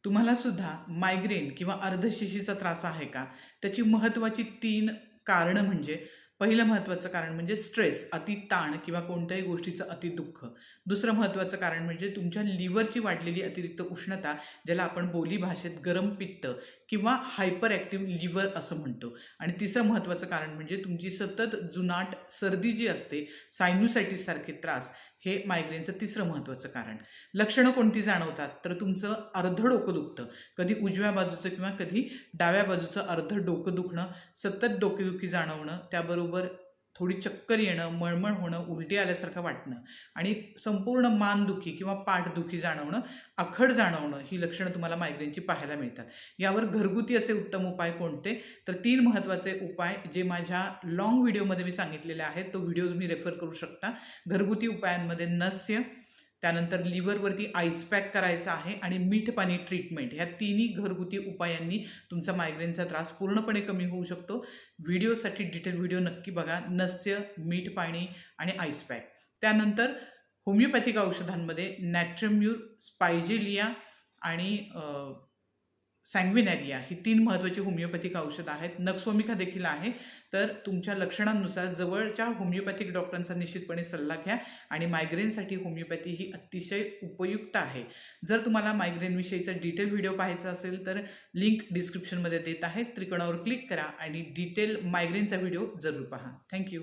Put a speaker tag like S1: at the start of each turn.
S1: तुम्हाला सुद्धा मायग्रेन किंवा अर्धशिशीचा त्रास आहे का? त्याची महत्त्वाची 3 कारणं म्हणजे पहिलं महत्त्वाचं कारण म्हणजे स्ट्रेस, अति ताण किंवा कोणत्याही गोष्टीचं अति दुःख. दुसरं महत्त्वाचं कारण म्हणजे तुमच्या लिव्हरची वाढलेली अतिरिक्त उष्णता, ज्याला आपण बोलीभाषेत गरम पित्त किंवा हायपर ॲक्टिव्ह लिव्हर असं म्हणतो. आणि तिसरं महत्त्वाचं कारण म्हणजे तुमची सतत जुनाट सर्दी जी असते, सायनुसायटिस सारखे त्रास, हे मायग्रेनचं तिसरं महत्त्वाचं कारण. लक्षणं कोणती जाणवतात? तर तुमचं अर्धं डोकं दुखतं. कधी उजव्या बाजूचं किंवा कधी डाव्या बाजूचं अर्धं डोकं दुखणं, सतत डोकेदुखी जाणवणं, त्याबरोबर थोडी चक्कर येणं, मळमळ होणं, उलटी आल्यासारखं वाटणं आणि संपूर्ण मानदुखी किंवा पाठदुखी जाणवणं, आखड जाणवणं, ही लक्षणं तुम्हाला मायग्रेनची पाहायला मिळतात. यावर घरगुती असे उत्तम उपाय कोणते? तर 3 महत्त्वाचे उपाय जे माझ्या लाँग व्हिडिओमध्ये मी सांगितलेले आहेत. तो व्हिडिओ तुम्ही रेफर करू शकता. घरगुती उपायांमध्ये नस्य, त्यानंतर लिव्हरवरती आईस पॅक करायचा आहे आणि मीठ पाणी ट्रीटमेंट, ह्या तिन्ही घरगुती उपायांनी तुमचा मायग्रेनचा त्रास पूर्णपणे कमी होऊ शकतो. व्हिडिओसाठी डिटेल व्हिडिओ नक्की बघा. नस्य, मीठ पाणी आणि आईस पॅक. त्यानंतर होमिओपॅथिक औषधांमध्ये नॅट्रम्यूर, स्पायजेलिया आणि सँग्विनॅरिया ही 3 महत्त्वाची होमिओपॅथिक औषधं आहेत. नक्सोमिका देखील आहे. तर तुमच्या लक्षणांनुसार जवळच्या होमिओपॅथिक डॉक्टरांचा निश्चितपणे सल्ला घ्या आणि मायग्रेनसाठी होमिओपॅथी ही अतिशय उपयुक्त आहे. जर तुम्हाला मायग्रेनविषयीचा डिटेल व्हिडिओ पाहायचा असेल तर लिंक डिस्क्रिप्शनमध्ये देत आहे. त्रिकोणावर क्लिक करा आणि डिटेल मायग्रेनचा व्हिडिओ जरूर पहा. थँक्यू.